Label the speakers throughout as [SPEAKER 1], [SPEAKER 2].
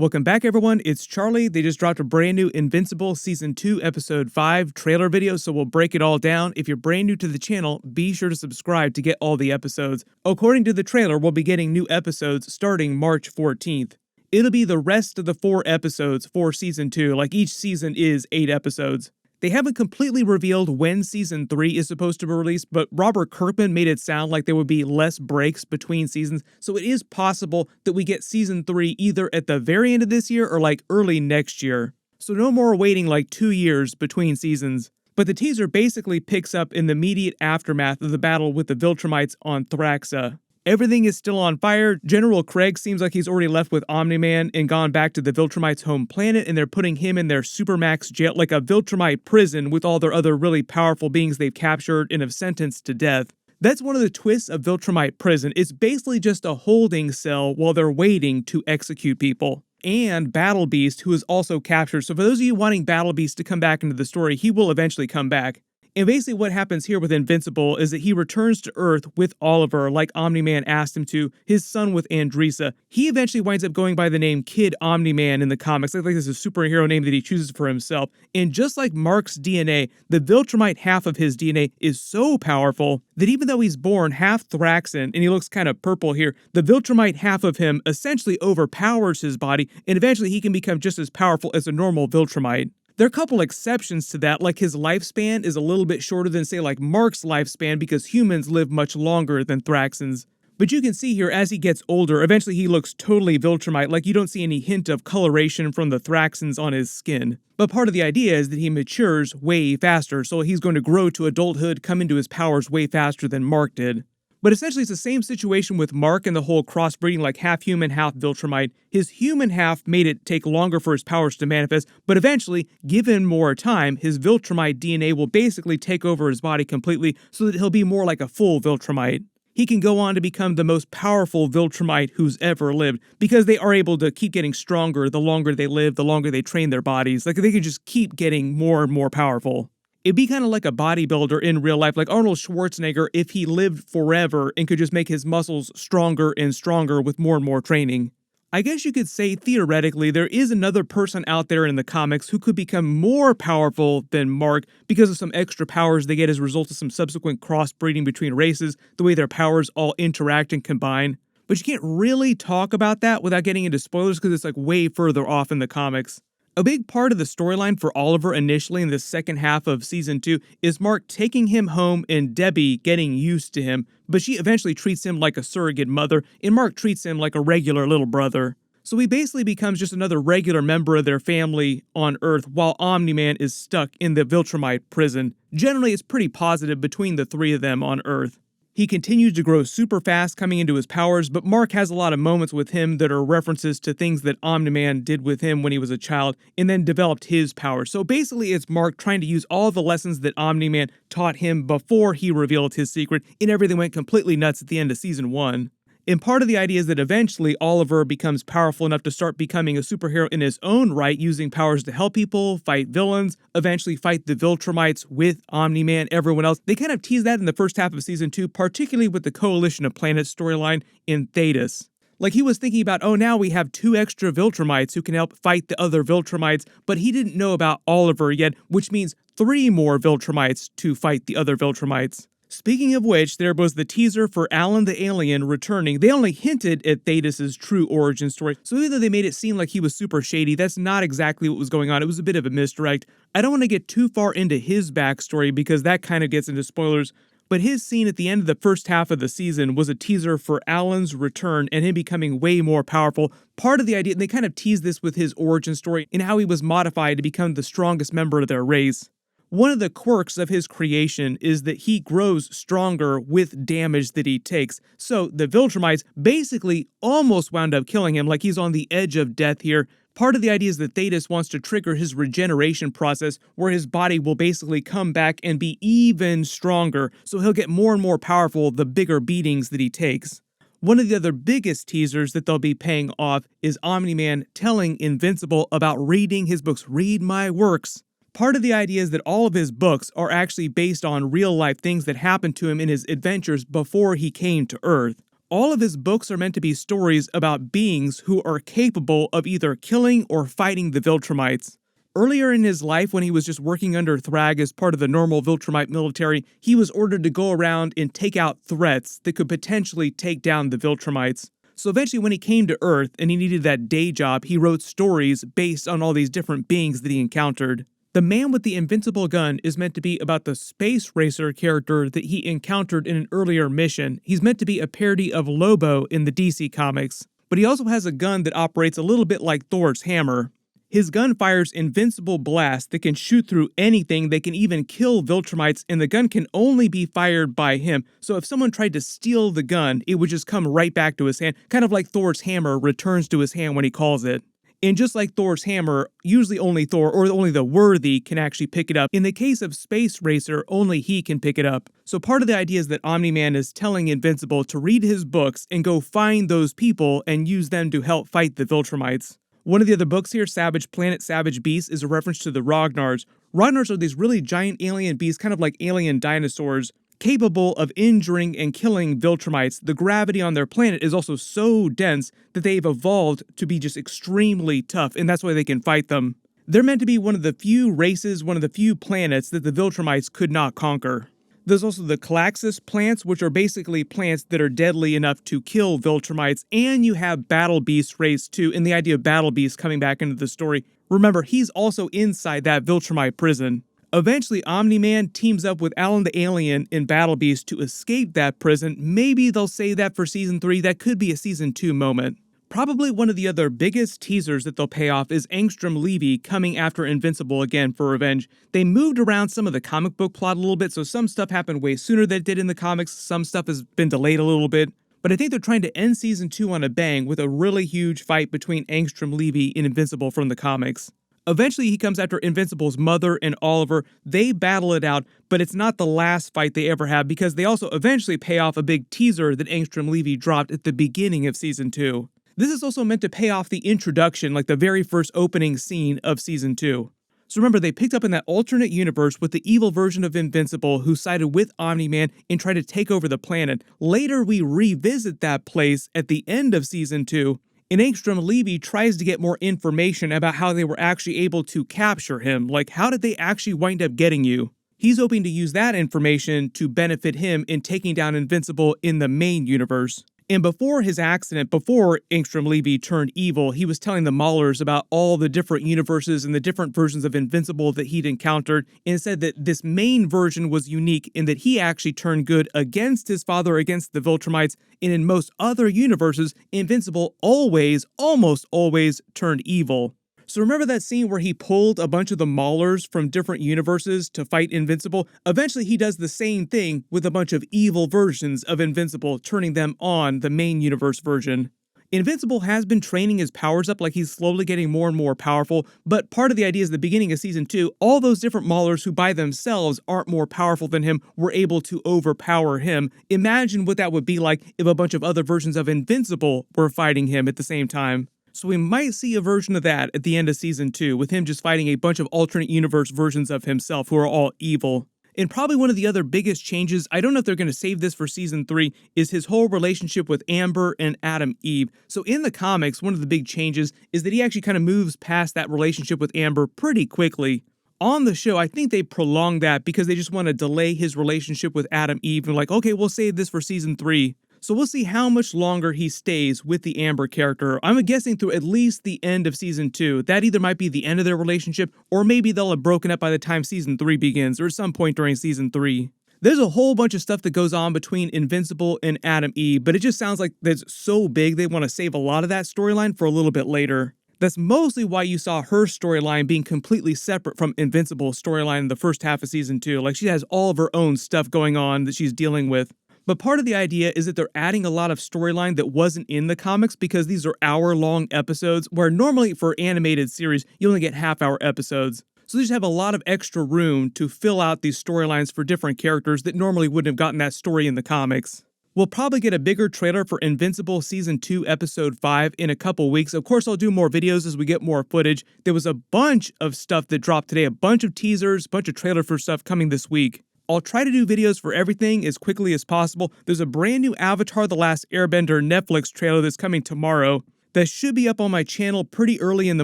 [SPEAKER 1] Welcome back, everyone. It's Charlie. They just dropped a brand new Invincible Season 2, Episode 5 trailer video, so we'll break it all down. If you're brand new to the channel, be sure to subscribe to get all the episodes. According to the trailer, we'll be getting new episodes starting March 14th. It'll be the rest of the 4 episodes for Season 2, like each season is 8 episodes. They haven't completely revealed when Season 3 is supposed to be released, but Robert Kirkman made it sound like there would be less breaks between seasons, so it is possible that we get Season 3 either at the very end of this year or like early next year. So no more waiting like 2 years between seasons. But the teaser basically picks up in the immediate aftermath of the battle with the Viltrumites on Thraxa. Everything is still on fire. General Craig seems like he's already left with Omni-Man and gone back to the Viltrumites' home planet, and they're putting him in their Supermax jail, like a Viltrumite prison with all their other really powerful beings they've captured and have sentenced to death. That's one of the twists of Viltrumite prison. It's basically just a holding cell while they're waiting to execute people. And Battle Beast, who is also captured. So for those of you wanting Battle Beast to come back into the story, he will eventually come back. And basically what happens here with Invincible is that he returns to Earth with Oliver, like Omni-Man asked him to, his son with Andressa. He eventually winds up going by the name Kid Omni-Man in the comics, like this is a superhero name that he chooses for himself. And just like Mark's DNA, the Viltrumite half of his DNA is so powerful that even though he's born half Thraxan, and he looks kind of purple here, the Viltrumite half of him essentially overpowers his body, and eventually he can become just as powerful as a normal Viltrumite. There are a couple exceptions to that, like his lifespan is a little bit shorter than, say, like Mark's lifespan because humans live much longer than Thraxans. But you can see here, as he gets older, eventually he looks totally Viltrumite, like you don't see any hint of coloration from the Thraxans on his skin. But part of the idea is that he matures way faster, so he's going to grow to adulthood, come into his powers way faster than Mark did. But essentially it's the same situation with Mark and the whole crossbreeding, like half human, half Viltrumite. His human half made it take longer for his powers to manifest, but eventually, given more time, his Viltrumite DNA will basically take over his body completely so that he'll be more like a full Viltrumite. He can go on to become the most powerful Viltrumite who's ever lived, because they are able to keep getting stronger the longer they live, the longer they train their bodies. Like, they can just keep getting more and more powerful. It'd be kind of like a bodybuilder in real life, like Arnold Schwarzenegger if he lived forever and could just make his muscles stronger and stronger with more and more training. I guess you could say theoretically there is another person out there in the comics who could become more powerful than Mark because of some extra powers they get as a result of some subsequent crossbreeding between races, the way their powers all interact and combine. But you can't really talk about that without getting into spoilers because it's like way further off in the comics. A big part of the storyline for Oliver initially in the second half of Season 2 is Mark taking him home and Debbie getting used to him, but she eventually treats him like a surrogate mother, and Mark treats him like a regular little brother. So he basically becomes just another regular member of their family on Earth while Omni-Man is stuck in the Viltrumite prison. Generally, it's pretty positive between the three of them on Earth. He continues to grow super fast coming into his powers, but Mark has a lot of moments with him that are references to things that Omni-Man did with him when he was a child and then developed his powers. So basically it's Mark trying to use all the lessons that Omni-Man taught him before he revealed his secret, and everything went completely nuts at the end of Season 1. And part of the idea is that eventually Oliver becomes powerful enough to start becoming a superhero in his own right, using powers to help people, fight villains, eventually fight the Viltrumites with Omni-Man, everyone else. They kind of tease that in the first half of Season 2, particularly with the Coalition of Planets storyline in Thetis. Like he was thinking about, oh, now we have 2 extra Viltrumites who can help fight the other Viltrumites, but he didn't know about Oliver yet, which means 3 more Viltrumites to fight the other Viltrumites. Speaking of which, there was the teaser for Alan the Alien returning. They only hinted at Thetis' true origin story, so even though they made it seem like he was super shady, that's not exactly what was going on. It was a bit of a misdirect. I don't want to get too far into his backstory because that kind of gets into spoilers, but his scene at the end of the first half of the season was a teaser for Alan's return and him becoming way more powerful. Part of the idea, and they kind of teased this with his origin story and how he was modified to become the strongest member of their race. One of the quirks of his creation is that he grows stronger with damage that he takes. So the Viltrumites basically almost wound up killing him, like he's on the edge of death here. Part of the idea is that Thetis wants to trigger his regeneration process where his body will basically come back and be even stronger, so he'll get more and more powerful the bigger beatings that he takes. One of the other biggest teasers that they'll be paying off is Omni-Man telling Invincible about reading his books. Read my works. Part of the idea is that all of his books are actually based on real-life things that happened to him in his adventures before he came to Earth. all of his books are meant to be stories about beings who are capable of either killing or fighting the Viltrumites. Earlier in his life, when he was just working under Thrag as part of the normal Viltrumite military, he was ordered to go around and take out threats that could potentially take down the Viltrumites. So eventually when he came to Earth and he needed that day job, he wrote stories based on all these different beings that he encountered. The Man with the Invincible Gun is meant to be about the space racer character that he encountered in an earlier mission. He's meant to be a parody of Lobo in the DC comics, but he also has a gun that operates a little bit like Thor's hammer. His gun fires invincible blasts that can shoot through anything. They can even kill Viltrumites, and the gun can only be fired by him. So if someone tried to steal the gun, it would just come right back to his hand, kind of like Thor's hammer returns to his hand when he calls it. And just like Thor's hammer, usually only Thor or only the worthy can actually pick it up. In the case of Space Racer, only he can pick it up. So part of the idea is that Omni-Man is telling Invincible to read his books and go find those people and use them to help fight the Viltrumites. One of the other books here, Savage Planet, Savage Beasts, is a reference to the Ragnars. Ragnars are these really giant alien beasts, kind of like alien dinosaurs, capable of injuring and killing Viltrumites. The gravity on their planet is also so dense that they've evolved to be just extremely tough, and that's why they can fight them. They're meant to be one of the few races, one of the few planets that the Viltrumites could not conquer. There's also the Calaxis plants, which are basically plants that are deadly enough to kill Viltrumites, and you have Battle Beast race too, and the idea of Battle Beast coming back into the story. Remember, he's also inside that Viltrumite prison. Eventually, Omni-Man teams up with Alan the Alien in Battle Beast to escape that prison. Maybe they'll say that for Season 3, that could be a Season 2 moment. Probably one of the other biggest teasers that they'll pay off is Angstrom Levy coming after Invincible again for revenge. They moved around some of the comic book plot a little bit, so some stuff happened way sooner than it did in the comics, some stuff has been delayed a little bit. But I think they're trying to end Season 2 on a bang with a really huge fight between Angstrom Levy and Invincible from the comics. Eventually, he comes after Invincible's mother and Oliver. They battle it out, but it's not the last fight they ever have because they also eventually pay off a big teaser that Angstrom Levy dropped at the beginning of Season 2. This is also meant to pay off the introduction, like the very first opening scene of Season 2. So remember, they picked up in that alternate universe with the evil version of Invincible who sided with Omni-Man and tried to take over the planet. Later, we revisit that place at the end of Season 2. And Angstrom Levy tries to get more information about how they were actually able to capture him. Like, how did they actually wind up getting you? He's hoping to use that information to benefit him in taking down Invincible in the main universe. And before his accident, before Angstrom Levy turned evil, he was telling the Maulers about all the different universes and the different versions of Invincible that he'd encountered, and said that this main version was unique in that he actually turned good against his father, against the Viltrumites, and in most other universes, Invincible always, almost always, turned evil. So remember that scene where he pulled a bunch of the Maulers from different universes to fight Invincible? Eventually he does the same thing with a bunch of evil versions of Invincible, turning them on the main universe version. Invincible has been training his powers up, like he's slowly getting more and more powerful, but part of the idea is the beginning of Season 2, all those different Maulers who by themselves aren't more powerful than him were able to overpower him. Imagine what that would be like if a bunch of other versions of Invincible were fighting him at the same time. So we might see a version of that at the end of Season 2, with him just fighting a bunch of alternate universe versions of himself who are all evil. And probably one of the other biggest changes, I don't know if they're going to save this for Season 3, is his whole relationship with Amber and Adam Eve. So in the comics, one of the big changes is that he actually kind of moves past that relationship with Amber pretty quickly. On the show, I think they prolong that because they just want to delay his relationship with Adam Eve and like, okay, we'll save this for Season 3. So we'll see how much longer he stays with the Amber character. I'm guessing through at least the end of Season 2. That either might be the end of their relationship, or maybe they'll have broken up by the time Season 3 begins, or some point during Season 3. There's a whole bunch of stuff that goes on between Invincible and Adam Eve, but it just sounds like it's so big they want to save a lot of that storyline for a little bit later. That's mostly why you saw her storyline being completely separate from Invincible's storyline in the first half of Season 2. Like, she has all of her own stuff going on that she's dealing with. But part of the idea is that they're adding a lot of storyline that wasn't in the comics because these are hour-long episodes, where normally for animated series, you only get half-hour episodes. So they just have a lot of extra room to fill out these storylines for different characters that normally wouldn't have gotten that story in the comics. We'll probably get a bigger trailer for Invincible Season 2 Episode 5 in a couple weeks. Of course, I'll do more videos as we get more footage. There was a bunch of stuff that dropped today, a bunch of teasers, a bunch of trailer for stuff coming this week. I'll try to do videos for everything as quickly as possible. There's a brand new Avatar: The Last Airbender Netflix trailer that's coming tomorrow that should be up on my channel pretty early in the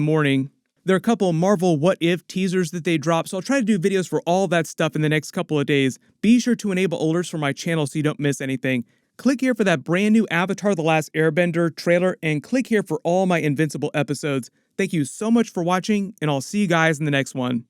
[SPEAKER 1] morning. There are a couple Marvel What If teasers that they dropped, so I'll try to do videos for all that stuff in the next couple of days. Be sure to enable alerts for my channel so you don't miss anything. Click here for that brand new Avatar: The Last Airbender trailer, and click here for all my Invincible episodes. Thank you so much for watching, and I'll see you guys in the next one.